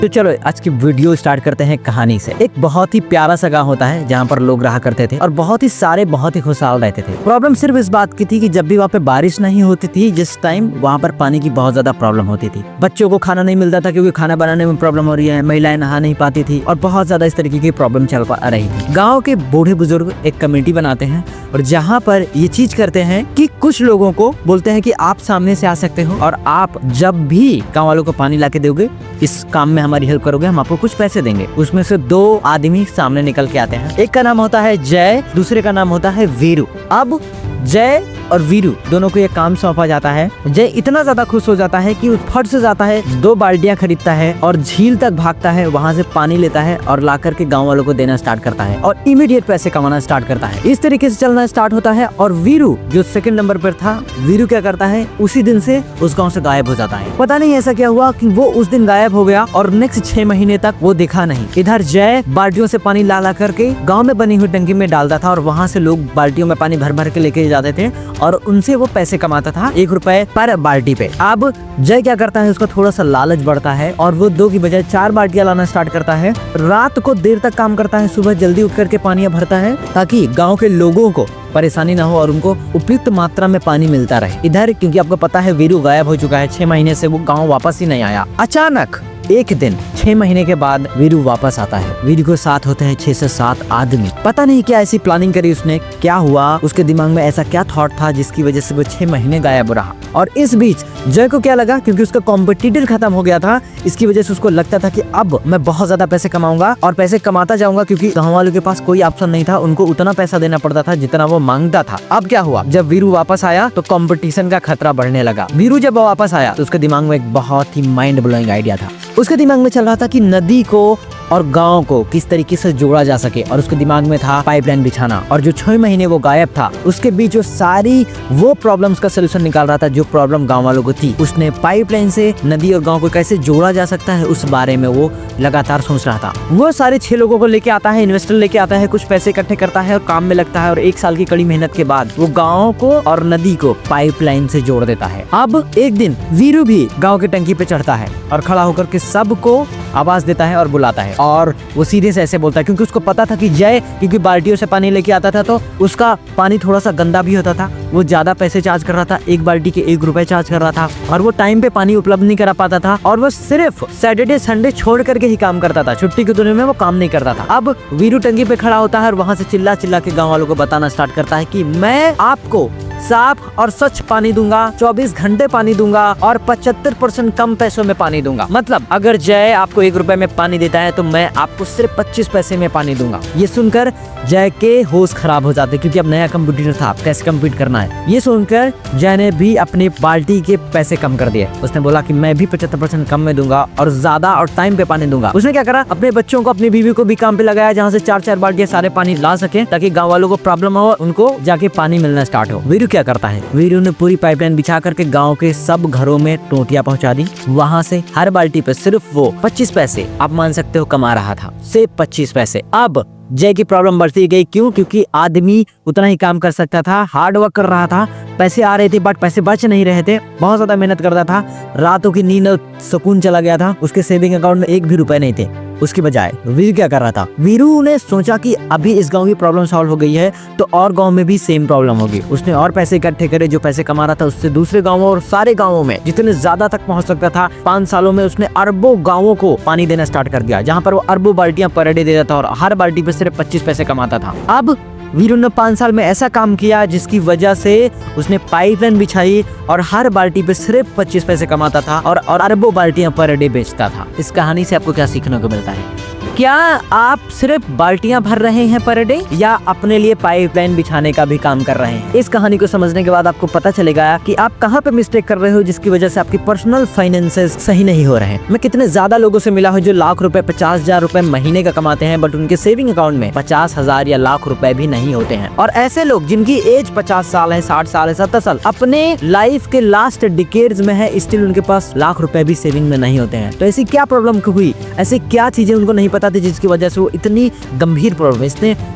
तो चलो आज की वीडियो स्टार्ट करते हैं कहानी से। एक बहुत ही प्यारा सा गांव होता है जहाँ पर लोग रहा करते थे और बहुत ही खुशहाल रहते थे। प्रॉब्लम सिर्फ इस बात की थी कि जब भी वहाँ पे बारिश नहीं होती थी, जिस टाइम वहाँ पर पानी की बहुत ज्यादा प्रॉब्लम होती थी। बच्चों को खाना नहीं मिलता था क्योंकि खाना बनाने में प्रॉब्लम हो रही है, महिलाएं नहा नहीं पाती थी और बहुत ज्यादा इस तरीके की प्रॉब्लम चल पा रही थी। गाँव के बूढ़े बुजुर्ग एक कमेटी बनाते हैं और जहाँ पर ये चीज करते हैं कि कुछ लोगों को बोलते हैं कि आप सामने से आ सकते हो और आप जब भी गाँव वालों को पानी ला के दोगे, इस काम में हमारी हेल्प करोगे, हम आपको कुछ पैसे देंगे। उसमें से दो आदमी सामने निकल के आते हैं। एक का नाम होता है जय, दूसरे का नाम होता है वीरू। अब जय और वीरू दोनों को ये काम सौंपा जाता है। जय इतना ज्यादा खुश हो जाता है कि उस फट से जाता है, 2 बाल्टियां खरीदता है और झील तक भागता है, वहां से पानी लेता है और ला करके गाँव वालों को देना स्टार्ट करता है और इमीडिएट पैसे कमाना स्टार्ट करता है। इस तरीके से चलना स्टार्ट होता है और वीरू जो सेकंड नंबर पर था, वीरू क्या करता है, उसी दिन से उस गाँव से गायब हो जाता है। पता नहीं ऐसा क्या हुआ कि वो उस दिन गायब हो गया और नेक्स्ट 6 महीने तक वो दिखा नहीं। इधर जय बाल्टियों से पानी ला करके गाँव में बनी हुई टंकी में डालता था और वहाँ से लोग बाल्टियों में पानी भर भर के लेके जाते थे और उनसे वो पैसे कमाता था 1 रुपए पर बाल्टी पे। अब जय क्या करता है, उसका थोड़ा सा लालच बढ़ता है और वो 2 की बजाय 4 बाल्टियां लाना स्टार्ट करता है। रात को देर तक काम करता है, सुबह जल्दी उठ करके पानी भरता है ताकि गाँव के लोगों को परेशानी ना हो और उनको उपयुक्त मात्रा में पानी मिलता रहे। इधर क्योंकि आपको पता है वीरू गायब हो चुका है, 6 महीने से वो गाँव वापस ही नहीं आया। अचानक एक दिन 6 महीने के बाद वीरू वापस आता है। वीरू के साथ होते हैं 6 से 7 आदमी। पता नहीं क्या ऐसी प्लानिंग करी उसने, क्या हुआ, उसके दिमाग में ऐसा क्या थॉट था जिसकी वजह से वो 6 महीने गायब रहा। और इस बीच जय को क्या लगा, क्योंकि उसका कॉम्पिटिटर खत्म हो गया था, इसकी वजह से उसको लगता था कि अब मैं बहुत ज्यादा पैसे कमाऊंगा और पैसे कमाता जाऊंगा क्योंकि गाँव वालों के पास कोई ऑप्शन नहीं था, उनको उतना पैसा देना पड़ता था जितना वो मांगता था। अब क्या हुआ, जब वीरू वापस आया तो कंपटीशन का खतरा बढ़ने लगा। वीरू जब वापस आया तो उसके दिमाग में एक बहुत ही माइंड ब्लोइंग आइडिया था। उसके दिमाग में चल रहा था कि नदी को और गांव को किस तरीके से जोड़ा जा सके और उसके दिमाग में था पाइपलाइन बिछाना। और जो 6 महीने वो गायब था उसके बीच जो सारी वो प्रॉब्लम्स का सलूशन निकाल रहा था जो प्रॉब्लम गांव वालों को थी। उसने पाइपलाइन से नदी और गांव को कैसे जोड़ा जा सकता है उस बारे में वो लगातार सोच रहा था। वो सारे 6 लोगों को लेके आता है, इन्वेस्टर लेके आता है, कुछ पैसे इकट्ठे करता है और काम में लगता है और 1 साल की कड़ी मेहनत के बाद वो गाँव को और नदी को पाइपलाइन से जोड़ देता है। अब एक दिन वीरू भी गाँव की टंकी पे चढ़ता है और खड़ा होकर के सबको आवाज देता है और बुलाता है और वो सीधे से ऐसे बोलता है क्योंकि उसको पता था कि जय क्योंकि बाल्टियों से पानी लेके आता था तो उसका पानी थोड़ा सा गंदा भी होता था। वो ज्यादा पैसे चार्ज कर रहा था, 1 बाल्टी के 1 रुपए चार्ज कर रहा था और वो टाइम पे पानी उपलब्ध नहीं करा पाता था और वो सिर्फ सैटरडे संडे छोड़ करके ही काम करता था, छुट्टी के दिनों में वो काम नहीं करता था। अब वीरू टंकी पे खड़ा होता है और वहां से चिल्ला चिल्ला के गाँव वालों को बताना स्टार्ट करता है कि मैं आपको साफ और स्वच्छ पानी दूंगा, 24 घंटे पानी दूंगा और 75% कम पैसों में पानी दूंगा। मतलब अगर जय आपको 1 रुपए में पानी देता है तो मैं आपको सिर्फ 25 पैसे में पानी दूंगा। ये सुनकर जय के होश खराब हो जाते क्योंकि अब नया कंप्यूटर था, कैसे कम्पीट करना है। ये सुनकर जय ने भी अपनी बाल्टी के पैसे कम कर दिए। उसने बोला कि मैं भी 75% कम में दूंगा और ज्यादा और टाइम पे पानी दूंगा। उसने क्या करा, अपने बच्चों को अपनी बीवी को भी काम पे लगाया जहाँ से 4-4 बाल्टियां सारे पानी ला सके ताकि गाँव वालों को प्रॉब्लम हो, उनको जाके पानी मिलना स्टार्ट हो। वीरू क्या करता है, वीरू ने पूरी पाइपलाइन बिछा करके गांव के सब घरों में टोटियां पहुंचा दी। वहां से हर बाल्टी पे सिर्फ वो 25 पैसे आप मान सकते हो कमा रहा था, सिर्फ 25 पैसे। अब जय की प्रॉब्लम बढ़ती गई, क्यों, क्योंकि आदमी उतना ही काम कर सकता था, हार्ड वर्क कर रहा था, पैसे आ रहे थे बट पैसे बच नहीं रहे थे, बहुत ज्यादा मेहनत करता था, रातों की नींद सुकून चला गया था, उसके सेविंग अकाउंट में 1 भी रुपए नहीं थे। उसके बजाय वीरू क्या कर रहा था, वीरू ने सोचा कि अभी इस गांव की प्रॉब्लम सॉल्व हो गई है तो और गांव में भी सेम प्रॉब्लम होगी। उसने और पैसे इकट्ठे करे, जो पैसे कमा रहा था उससे दूसरे गांवों और सारे गांवों में जितने ज्यादा तक पहुंच सकता था। 5 सालों में उसने अरबों गांवों को पानी देना स्टार्ट कर दिया, जहां पर वो अरबों बाल्टियां पर डे देता था और हर बाल्टी पे सिर्फ 25 पैसे कमाता था। अब वीरू ने 5 साल में ऐसा काम किया जिसकी वजह से उसने पाइपलाइन बिछाई और हर बाल्टी पे सिर्फ 25 पैसे कमाता था और अरबों बाल्टियां पर डे बेचता था। इस कहानी से आपको क्या सीखने को मिलता है? क्या आप सिर्फ बाल्टियां भर रहे हैं पर डे या अपने लिए पाइपलाइन बिछाने का भी काम कर रहे हैं? इस कहानी को समझने के बाद आपको पता चलेगा कि आप कहां पे मिस्टेक कर रहे हो जिसकी वजह से आपकी पर्सनल फाइनेंसेस सही नहीं हो रहे हैं। मैं कितने ज्यादा लोगों से मिला हूं जो लाख रुपए 50,000 रुपए महीने का कमाते हैं बट उनके सेविंग अकाउंट में 50,000 या लाख रुपए भी नहीं होते हैं। और ऐसे लोग जिनकी एज 50 साल है, 60 साल है, 70 साल अपने लाइफ के लास्ट डिकेड्स में है, स्टिल उनके पास लाख रुपए भी सेविंग में नहीं होते हैं। तो ऐसी क्या प्रॉब्लम हुई, ऐसी क्या चीजें उनको नहीं पता जाते जिसकी वजह से वो इतनी गंभीर प्रॉब्लम,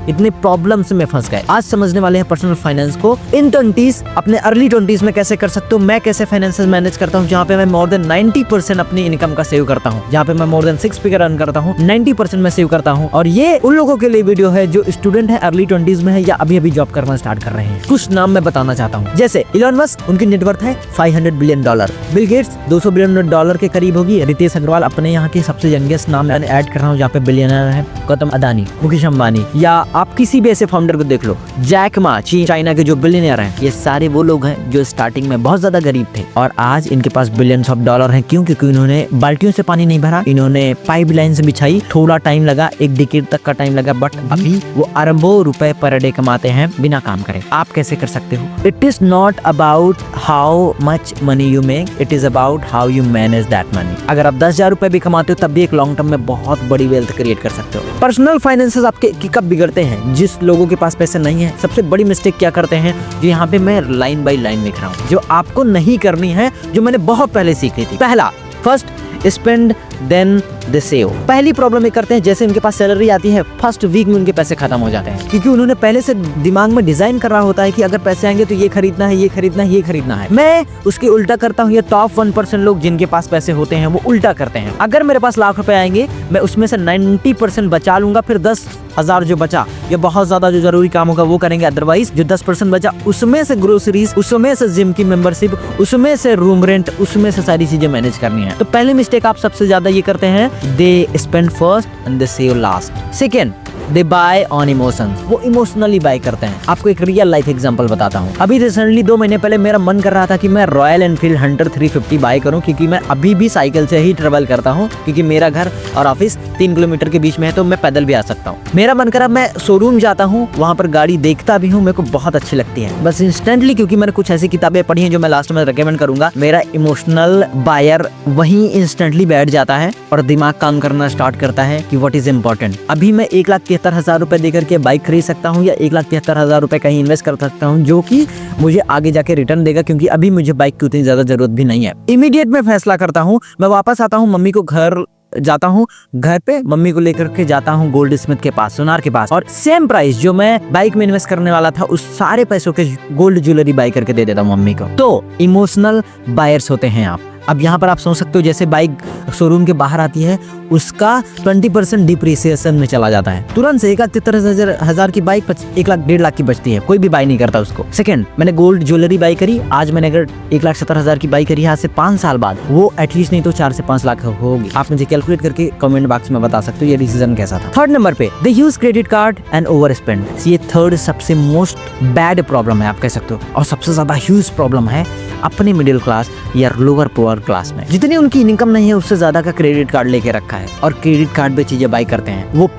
इतने प्रॉब्लम्स में फंस गए। आज समझने वाले हैं पर्सनल फाइनेंस को इन 20s, अपने अर्ली 20s में कैसे कर सकते हो। मैं कैसे फाइनेंसेस मैनेज करता हूँ, जहाँ पे मैं मोर देन 90% अपनी इनकम का सेव करता हूँ, जहाँ पे मैं मोर देन 6 फिगर अर्न करता हूँ, 90% में सेव करता हूँ। और ये उन लोगों के लिए वीडियो है जो स्टूडेंट है, अर्ली 20s में है या अभी अभी जॉब करना स्टार्ट कर रहे हैं। कुछ नाम मैं बताना चाहता हूँ, जैसे इलॉन मस्क, उनकी नेटवर्थ है $500 बिलियन। बिल गेट्स $200 बिलियन के करीब होगी। रितेश अग्रवाल, अपने यहाँ के सबसे यंगेस्ट नाम मैंने ऐड कर रहा हूँ जहाँ पे बिलियनर है। गौतम अदानी, मुकेश अंबानी, या आप किसी भी ऐसे फाउंडर को देख लो, जैक मा, चाइना के जो बिलियनर हैं, ये सारे वो लोग हैं जो स्टार्टिंग में बहुत ज्यादा गरीब थे और आज इनके पास बिलियंस ऑफ डॉलर हैं। क्यों? क्योंकि इन्होंने बाल्टियों से पानी नहीं भरा, इन्होंने पाइपलाइन बिछाई, थोड़ा टाइम लगा, 1 डिकेड तक का टाइम लगा, बट अभी वो अरबों रुपए पर डे कमाते हैं बिना काम करे। आप कैसे कर सकते हो? It is not about how much money you make, it is about how you manage that money. अगर आप 10,000 रुपए भी कमाते हो तब भी एक लॉन्ग टर्म में बहुत बड़ी वेल्थ क्रिएट कर सकते हो। पर्सनल फाइनेंसेस आपके कब बिगड़ते हैं? जिस लोगों के पास पैसे नहीं है, सबसे बड़ी मिस्टेक क्या करते हैं, जो यहाँ पे मैं लाइन बाय लाइन लिख रहा हूँ, जो आपको नहीं करनी है, जो मैंने बहुत पहले सीखी थी। पहला, first spend then they save. पहली प्रॉब्लम ये करते हैं, जैसे उनके पास सैलरी आती है, फर्स्ट वीक में उनके पैसे खत्म हो जाते हैं, क्योंकि उन्होंने पहले से दिमाग में डिजाइन कर रहा होता है कि अगर पैसे आएंगे तो ये खरीदना है, ये खरीदना है, ये खरीदना है। मैं उसके उल्टा करता हूँ। ये टॉप 1% लोग जिनके पास पैसे होते हैं वो उल्टा करते हैं। अगर मेरे पास लाख रुपए आएंगे, मैं उसमें से 90% बचा लूंगा, फिर 10,000 जो बचा, ये बहुत ज्यादा जो जरूरी काम होगा वो करेंगे। अदरवाइज जो 10% बचा, उसमें से ग्रोसरीज, उसमें से जिम की मेंबरशिप, उसमें से रूम रेंट, उसमें से सारी चीजें मैनेज करनी है। तो पहली मिस्टेक आप सबसे ज्यादा ये करते हैं, they spend first and they save last. Second, they buy on emotions. वो इमोशनली बाय करते हैं। आपको एक रियल लाइफ एग्जांपल बताता हूँ। अभी रिसेंटली 2 महीने पहले मेरा मन कर रहा था कि मैं रॉयल एनफील्ड हंटर 350 बाय करूँ, क्योंकि मैं अभी भी साइकिल से ही ट्रेवल करता हूँ, क्योंकि मेरा घर और ऑफिस 3 किलोमीटर के बीच में है, तो मैं पैदल भी आ सकता हूँ। मेरा मन करा, मैं शोरूम जाता हूँ, वहाँ पर गाड़ी देखता भी हूँ, मेरे को बहुत अच्छी लगती है। बस इंस्टेंटली, क्योंकि मैंने कुछ ऐसी किताबें पढ़ी हैं जो मैं लास्ट में रिकमेंड करूंगा, मेरा इमोशनल बायर वहीं इंस्टेंटली बैठ जाता है और दिमाग काम करना स्टार्ट करता है कि व्हाट इज इम्पोर्टेंट। अभी मैं 1,73,000 रुपए देकर के बाइक खरीद सकता हूँ, या 1,73,000 रुपए कहीं इन्वेस्ट कर सकता हूँ, जो कि मुझे आगे जाके रिटर्न देगा, क्योंकि अभी मुझे बाइक की उतनी ज्यादा जरूरत भी नहीं है। इमीडिएट में फैसला करता हूँ, मैं वापस आता हूँ, मम्मी को घर जाता हूँ, घर पे मम्मी को लेकर के जाता हूँ गोल्ड स्मिथ के पास, सोनार के पास, और सेम प्राइस जो मैं बाइक में इन्वेस्ट करने वाला था, उस सारे पैसों के गोल्ड ज्वेलरी बाय करके दे देता हूँ मम्मी को। तो इमोशनल बायर्स होते हैं आप। अब यहाँ पर आप सोच सकते हो, जैसे बाइक शोरूम के बाहर आती है, उसका 20% डिप्रिसिएशन में चला जाता है, तुरंत से 1,73,000 की बाइक 1,00,000-1,50,000 की बचती है, कोई भी बाय नहीं करता उसको। सेकंड, मैंने गोल्ड ज्वेलरी बाय करी, आज मैंने अगर 1,70,000 की बाय करी, आज से 5 साल बाद वो एटलीस्ट नहीं तो 4 से 5 लाख होगी। आप मुझे कैलकुलेट करके कमेंट बॉक्स में बता सकते हो ये डिसीजन कैसा था। थर्ड नंबर पे, they use credit card and over spend. ये थर्ड सबसे मोस्ट बैड प्रॉब्लम है, आप कह सकते हो, और सबसे ज्यादा ह्यूज प्रॉब्लम है अपने मिडिल क्लास या लोअर पुअर क्लास में। जितनी उनकी इनकम नहीं है, उससे ज्यादा का क्रेडिट कार्ड लेके रखा है, और क्रेडिट कार्ड पे चीजें बाय करते हैं। वो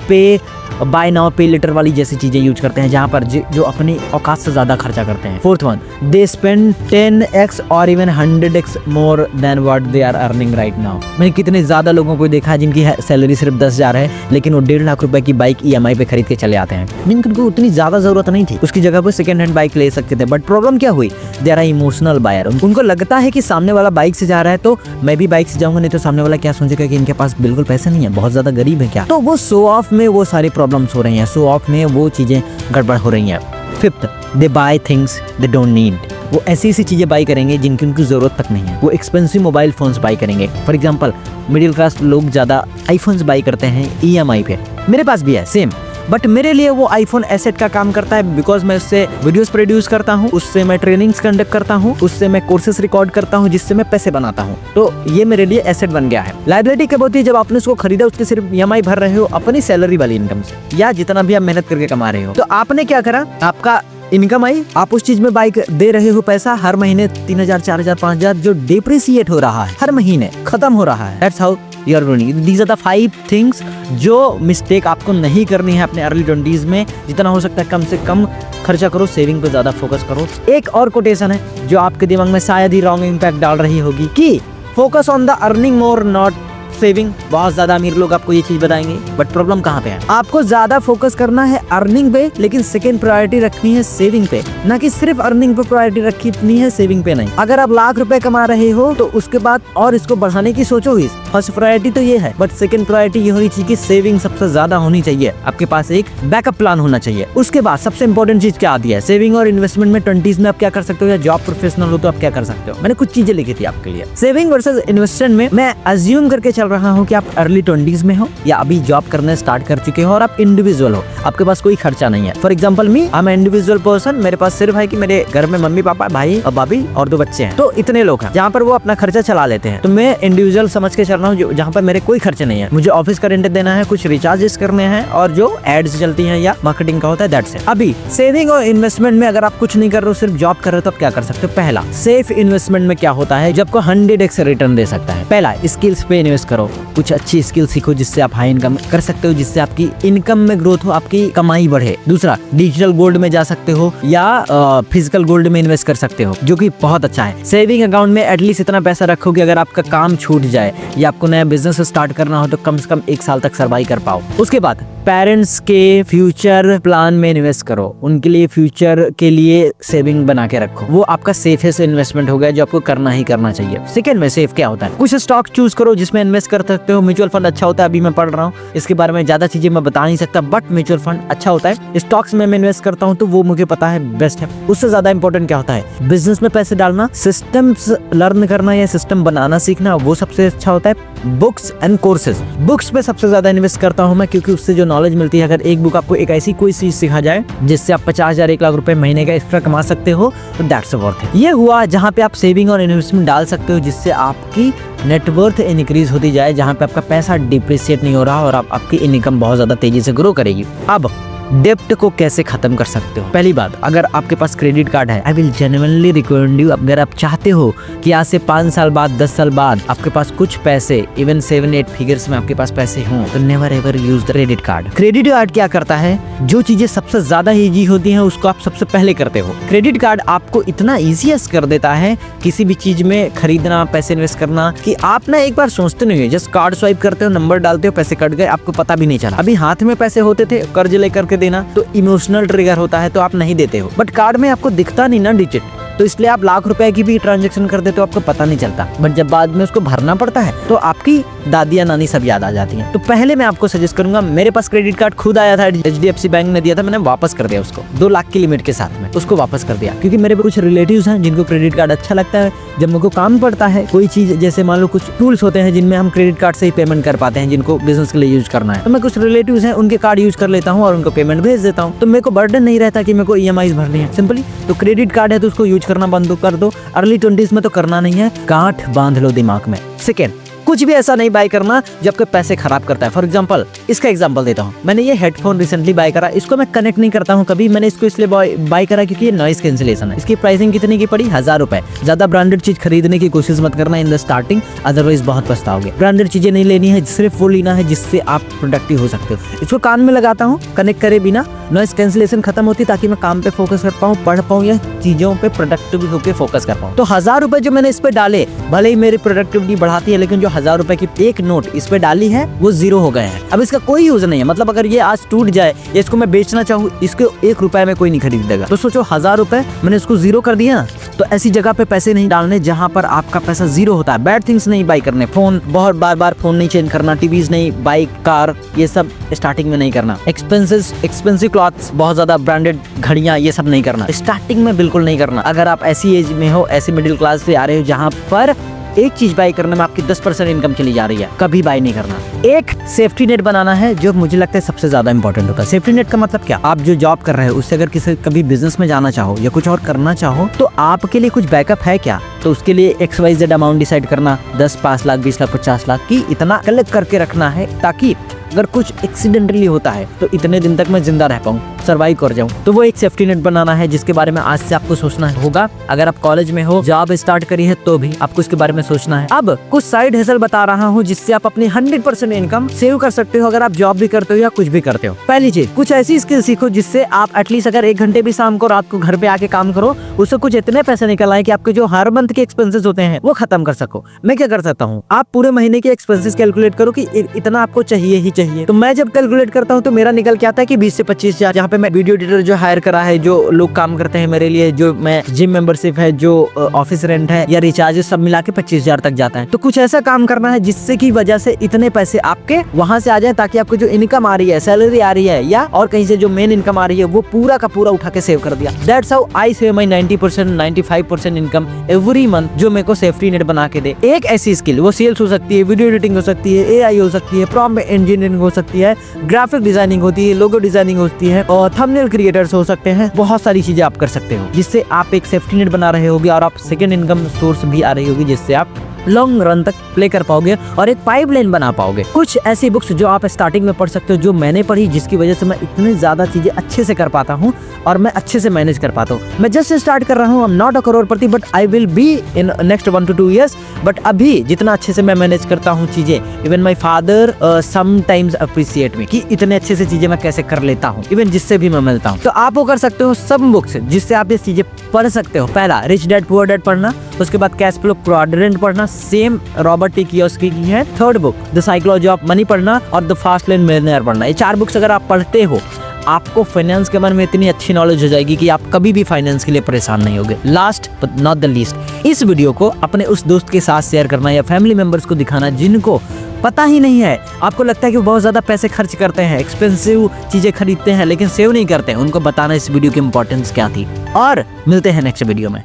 बाय नाउ पे लेटर वाली जैसी चीजें यूज करते हैं, जहां पर जो अपनी औकात से ज्यादा खर्चा करते हैं। फोर्थ वन, दे स्पेंड 10x और even 100x more than what they are earning right now. मैंने कितने ज्यादा लोगों को देखा है जिनकी सैलरी सिर्फ 10,000 है, लेकिन वो 1.5 लाख रुपए की बाइक EMI पे खरीद के चले आते हैं, जिनको उतनी ज्यादा जरूरत नहीं थी, उसकी जगह पर सेकंड हैंड बाइक ले सकते थे। बट प्रॉब्लम क्या हुई, दे आर इमोशनल बायर। उनको लगता है कि सामने वाला बाइक से जा रहा है तो मैं भी बाइक से जाऊंगा, नहीं तो सामने वाला क्या सोचेगा कि इनके पास बिल्कुल पैसे नहीं है, बहुत ज्यादा गरीब है क्या। तो वो शो ऑफ में वो सारी प्रॉब्लम्स हो रही हैं, शो ऑफ में वो चीजें गड़बड़ हो रही हैं। Fifth, they buy things they don't need. वो ऐसी चीजें बाय करेंगे जिनकी उनकी जरूरत तक नहीं है। वो एक्सपेंसिव मोबाइल फोन्स बाय करेंगे। फॉर एग्जांपल, मिडिल क्लास लोग ज्यादा आईफोन्स बाय करते हैं EMI पे, मेरे पास भी है सेम, बट मेरे लिए वो आईफोन एसेट का काम करता है, बिकॉज मैं उससे वीडियोस प्रोड्यूस करता हूँ, उससे मैं ट्रेनिंग्स कंडक्ट करता हूँ, उससे मैं कोर्सेस रिकॉर्ड करता हूँ, जिससे मैं पैसे बनाता हूँ। तो ये मेरे लिए एसेट बन गया है। लायबिलिटी कब होती है, जब आपने उसको खरीदा, उसके सिर्फ EMI भर रहे हो अपनी सैलरी वाली इनकम से, या जितना भी आप मेहनत करके कमा रहे हो। तो आपने क्या करा, आपका इनकम आई, आप उस चीज में बाइक दे रहे हो पैसा, हर महीने 3,000, 4,000, 5,000 जो डिप्रिसिएट हो रहा है, हर महीने खत्म हो रहा है। That's how you are running. These are the 5 things जो मिस्टेक आपको नहीं करनी है अपने अर्ली 20s में। जितना हो सकता है कम से कम खर्चा करो, सेविंग पे ज्यादा फोकस करो। एक और कोटेशन है जो आपके दिमाग में शायद ही रॉन्ग इम्पैक्ट डाल रही होगी कि focus on the earning more not saving, बहुत ज्यादा अमीर लोग आपको ये चीज बताएंगे, बट प्रॉब्लम कहाँ पे है? आपको ज्यादा फोकस करना है अर्निंग पे, लेकिन सेकंड प्रायोरिटी रखनी है सेविंग पे, ना कि सिर्फ अर्निंग पे प्रायोरिटी रखनी है, सेविंग पे नहीं। अगर आप लाख रुपए कमा रहे हो तो उसके बाद और इसको बढ़ाने की सोचो ही। फर्स्ट प्रायोरिटी तो ये है, बट सेकंड प्रायोरिटी ये होनी चाहिए कि सेविंग सबसे ज्यादा होनी चाहिए, आपके पास एक बैकअप प्लान होना चाहिए। उसके बाद सबसे इंपॉर्टेंट चीज क्या आती है? सेविंग और इन्वेस्टमेंट में 20s में आप क्या कर सकते हो, या जॉब प्रोफेशनल हो तो आप क्या कर सकते हो। मैंने कुछ चीजें लिखी थी आपके लिए। सेविंग वर्सेस इन्वेस्टमेंट में मैं अज्यूम करके चल रहा हूँ कि आप अर्ली 20s में हो या अभी जॉब करने स्टार्ट कर चुके हो और आप इंडिविजुअल हो, आपके पास कोई खर्चा नहीं है। For example me, I am individual person, मेरे पास सिर्फ है कि मेरे घर में मम्मी पापा, भाई और भाभी और 2 बच्चे हैं, तो इतने लोग हैं जहाँ पर वो अपना खर्चा चला लेते हैं। तो मैं इंडिविजुअल समझ के चल रहा हूँ जहाँ पर मेरे कोई खर्चे नहीं है। मुझे ऑफिस का रेंट देना है, कुछ रिचार्जेस करने हैं और जो एड्स चलती हैं या मार्केटिंग का होता है, दैट्स इट। अभी सेविंग और इन्वेस्टमेंट में अगर आप कुछ नहीं कर रहे हो, सिर्फ जॉब कर रहे हो, तो आप क्या कर सकते हो? पहला, सेफ इन्वेस्टमेंट में क्या होता है जो आपको 100x रिटर्न दे सकता है? पहला, स्किल्स पे इन्वेस्ट करो, कुछ अच्छी स्किल सीखो जिससे आप हाई इनकम कर सकते हो, जिससे आपकी इनकम में ग्रोथ हो, आपकी कमाई बढ़े। दूसरा, डिजिटल गोल्ड में जा सकते हो या फिजिकल गोल्ड में इन्वेस्ट कर सकते हो, जो कि बहुत अच्छा है। सेविंग अकाउंट में एटलीस्ट इतना पैसा रखो कि अगर आपका काम छूट जाए या आपको नया बिजनेस स्टार्ट करना हो तो कम से कम 1 साल तक सर्वाइव कर पाओ। उसके बाद पेरेंट्स के फ्यूचर प्लान में इन्वेस्ट करो, उनके लिए फ्यूचर के लिए सेविंग बना के रखो, वो आपका सेफेस्ट इन्वेस्टमेंट हो गया जो आपको करना ही करना चाहिए। सेकंड में सेफ क्या होता है? कुछ स्टॉक चूज करो जिसमें इन्वेस्ट कर सकते हो। म्यूचुअल फंड अच्छा होता है, अभी मैं पढ़ रहा हूँ, इसके बारे में ज्यादा चीजें मैं बता नहीं सकता, बट म्यूचुअल फंड अच्छा होता है। स्टॉक्स में मैं इन्वेस्ट करता हूँ तो वो मुझे पता है बेस्ट है। उससे ज्यादा इंपॉर्टेंट क्या होता है? बिजनेस में पैसे डालना, सिस्टम्स लर्न करना या सिस्टम बनाना सीखना, वो सबसे अच्छा होता है। बुक्स एंड कोर्सेज, बुक्स पे सबसे ज्यादा इन्वेस्ट करता हूँ मैं, क्योंकि उससे जो नॉलेज मिलती है, अगर एक बुक आपको एक ऐसी कोई चीज सिखा जाए जिससे आप 50,000 1 लाख रुपए महीने का एक्स्ट्रा कमा सकते हो, तो दैट्स वर्थ इट। ये हुआ जहाँ पे आप सेविंग और इन्वेस्टमेंट डाल सकते हो जिससे आपकी नेटवर्थ इंक्रीज होती जाए, जहाँ पे आपका पैसा डिप्रिशिएट नहीं हो रहा और आपकी इनकम बहुत ज्यादा तेजी से ग्रो करेगी। अब डेप्ट को कैसे खत्म कर सकते हो? पहली बात, अगर आपके पास क्रेडिट कार्ड है, I will genuinely recommend you, अगर आप चाहते हो कि आज से 5 साल बाद 10 साल बाद आपके पास कुछ पैसे, इवन 7-8 फिगर्स में आपके पास पैसे हों, तो never ever use the credit card. Credit card क्या करता है? जो चीजें सबसे ज्यादा इजी होती हैं उसको आप सबसे पहले करते हो। क्रेडिट कार्ड आपको इतना ईजीएस्ट कर देता है किसी भी चीज में खरीदना, पैसे इन्वेस्ट करना, कि आप ना एक बार सोचते नहीं है, जस्ट कार्ड स्वाइप करते हो, नंबर डालते हो, पैसे कट गए, आपको पता भी नहीं चला। अभी हाथ में पैसे होते थे, कर्ज लेकर देना तो इमोशनल ट्रिगर होता है, तो आप नहीं देते हो, बट कार्ड में आपको दिखता नहीं ना डिजिट, तो इसलिए आप लाख रुपए की भी ट्रांजैक्शन कर देते हो, आपको पता नहीं चलता, बट जब बाद में उसको भरना पड़ता है तो आपकी दादियाँ नानी सब याद आ जाती हैं। तो पहले मैं आपको सजेस्ट करूंगा, मेरे पास क्रेडिट कार्ड खुद आया था, HDFC बैंक ने दिया था, मैंने वापस कर दिया उसको 2 लाख की लिमिट के साथ में, उसको वापस कर दिया, क्योंकि मेरे कुछ रिलेटिव्स हैं जिनको क्रेडिट कार्ड अच्छा लगता है। जब मेरे को काम पड़ता है कोई चीज, जैसे मान लो कुछ टूल्स होते हैं जिनमें हम क्रेडिट कार्ड से ही पेमेंट कर पाते हैं, जिनको बिजनेस के लिए यूज करना है, तो मैं कुछ रिलेटिव्स हैं उनके कार्ड यूज कर लेता हूँ और उनको पेमेंट भेज देता हूँ, तो मेरे को बर्डन नहीं रहता कि मेरे को EMI भरनी है सिंपली। तो क्रेडिट कार्ड है तो उसको यूज करना बंद कर दो, अर्ली 20s में तो करना नहीं है, गांठ बांध लो दिमाग में। सेकेंड, कुछ भी ऐसा नहीं बाय करना जो आपके पैसे खराब करता है। फॉर एग्जांपल, इसका एग्जांपल देता हूँ, मैंने ये हेडफोन रिसेंटली बाय करा, इसको मैं कनेक्ट नहीं करता हूँ कभी, मैंने इसको इसलिए बाय करा क्योंकि ये नॉइस कैंसिलेशन है। इसकी प्राइसिंग कितने की पड़ी? 1000 रुपए। ज्यादा ब्रांडेड चीज खरीदने की कोशिश मत करना इन द स्टार्टिंग, अदरवाइज बहुत पछताओगे। ब्रांडेड चीजें नहीं लेनी है, सिर्फ वो लेना है जिससे आप प्रोडक्टिव हो सकते हो। इसको कान में लगाता हूँ कनेक्ट करे बिना, नॉइस कैंसिलेशन खत्म होती है ताकि मैं काम पे फोकस कर पाऊँ, पढ़ पाऊँ या चीजों पे प्रोडक्टिव होकर फोकस कर पाऊँ। तो 1000 रुपए जो मैंने इस पे डाले, भले ही मेरी प्रोडक्टिविटी बढ़ाती है, लेकिन जो 1000 रुपए की एक नोट इस पे डाली है वो 0 हो गए हैं। अब इसका कोई यूज नहीं है, मतलब अगर ये आज टूट जाए या इसको मैं बेचना चाहूँ, इसको 1 रुपए में कोई नहीं खरीदेगा। तो सोचो 1000 रुपए मैंने इसको 0 कर दिया। तो ऐसी जगह पे पैसे नहीं डालने जहां पर आपका पैसा 0 होता है। बैड थिंग्स नहीं बाय करने, फोन बहुत बार फोन नहीं चेंज करना, टीवीज नहीं, बाइक, कार, ये सब स्टार्टिंग में नहीं करना। एक्सपेंसिव क्लॉथ्स, बहुत ज्यादा ब्रांडेड घड़ियां, ये सब नहीं करना, स्टार्टिंग में बिल्कुल नहीं करना। अगर आप ऐसी एज में हो, ऐसी मिडिल क्लास से आ रहे हो जहां पर एक चीज बाय करने में आपकी 10% इनकम चली जा रही है, कभी बाय नहीं करना। एक सेफ्टी नेट बनाना है, जो मुझे लगता है सबसे ज्यादा इंपॉर्टेंट होता है। सेफ्टी नेट का मतलब क्या? आप जो जॉब कर रहे हो उससे अगर किसी कभी बिजनेस में जाना चाहो या कुछ और करना चाहो, तो आपके लिए कुछ बैकअप है क्या? तो उसके लिए XYZ अमाउंट डिसाइड करना, 10, 5 लाख, 20 लाख, 50 लाख की इतना कलेक्ट करके रखना है, ताकि अगर कुछ एक्सीडेंटली होता है तो इतने दिन तक मैं जिंदा रह पाऊँ। सर्वाइव कर जाऊं। तो वो एक सेफ्टी नेट बनाना है जिसके बारे में आज से आपको सोचना होगा। अगर आप कॉलेज में हो, जॉब स्टार्ट करी है तो भी आपको इसके बारे में सोचना है। अब कुछ साइड हसल बता रहा हूँ जिससे आप अपनी 100% इनकम सेव कर सकते हो अगर आप जॉब भी करते हो या कुछ भी करते हो। पहली चीज, कुछ ऐसी स्किल सीखो जिससे आप एटलीस्ट अगर 1 घंटे भी शाम को रात को घर पे आके काम करो, उससे कुछ इतने पैसे निकल आए कि आपके जो हर मंथ के एक्सपेंसेस होते हैं वो खत्म कर सको। मैं क्या कर सकता हूँ, आप पूरे महीने के एक्सपेंसेस कैलकुलेट करो कि इतना आपको चाहिए ही चाहिए। तो मैं जब कैलकुलेट करता हूँ तो मेरा निकल के आता है कि 20 से 25 हजार, जहाँ पे मैं वीडियो एडिटर जो हायर करा है, जो लोग काम करते हैं मेरे लिए, जो मैं जिम मेंबरशिप है, जो ऑफिस रेंट है या रिचार्जेस सब मिला के 25 हजार तक जाता है। तो कुछ ऐसा काम करना है जिससे की वजह से इतने पैसे आपके वहां से आ जाए, ताकि आपको जो इनकम आ रही है, सैलरी आ रही है या और कहीं से जो मेन इनकम आ रही है, वो पूरा का पूरा उठा के सेव कर दिया। That's how I save my 90% 95% income every month, जो मेरे को सेफ्टी नेट बना के दे। एक ऐसी स्किल, वो सेल्स हो सकती है, वीडियो एडिटिंग हो सकती है, AI हो सकती है, प्रॉम्प्ट इंजीनियरिंग हो सकती है, ग्राफिक डिजाइनिंग होती है, लोगो डिजाइनिंग होती है और थंबनेल क्रिएटर्स हो सकते हैं। बहुत सारी चीजें आप कर सकते हो जिससे आप एक सेफ्टी नेट बना रहे होगे और आप सेकंड इनकम सोर्स भी आ रही होगी जिससे आप लॉन्ग रन तक प्ले कर पाओगे और एक पाइपलाइन बना पाओगे। कुछ ऐसी बुक्स जो आप स्टार्टिंग में पढ़ सकते हो, जो मैंने पढ़ी, जिसकी वजह से मैं इतनी ज्यादा चीजें अच्छे से कर पाता हूँ और मैं अच्छे से मैनेज कर पाता हूँ। मैं जस्ट स्टार्ट कर रहा हूँ, I am not a Crorepati but I will be in next 1 to 2 years। But अभी जितना अच्छे से मैं मैनेज करता हूँ चीजें, even my father sometimes appreciate मी कि इतने अच्छे से चीजें मैं कैसे कर लेता हूँ, इवन जिससे भी मैं मिलता हूँ। तो आप वो कर सकते हो सब बुक्स जिससे आप ये चीजें पढ़ सकते हो। पहला रिच डैड पुअर डैड पढ़ना, उसके बाद कैश फ्लो क्वाड्रेंट पढ़ना, सेम रॉबर्ट टी कियोसाकी की है। Third book the psychology of money पढ़ना और द फास्ट लेन मिलियनेयर पढ़ना। ये 4 बुक्स अगर आप पढ़ते हो, आपको फाइनेंस के बारे में इतनी अच्छी नॉलेज हो जाएगी कि आप कभी भी फाइनेंस के लिए परेशान नहीं होगे। Last but not the least, इस वीडियो को अपने उस दोस्त के साथ शेयर करना या फैमिली मेंबर्स को दिखाना जिनको पता ही नहीं है। आपको लगता है कि वो बहुत ज्यादा पैसे खर्च करते हैं, एक्सपेंसिव चीजें खरीदते हैं लेकिन सेव नहीं करते हैं। उनको बताना इस वीडियो की इंपॉर्टेंस क्या थी। और मिलते हैं नेक्स्ट वीडियो में।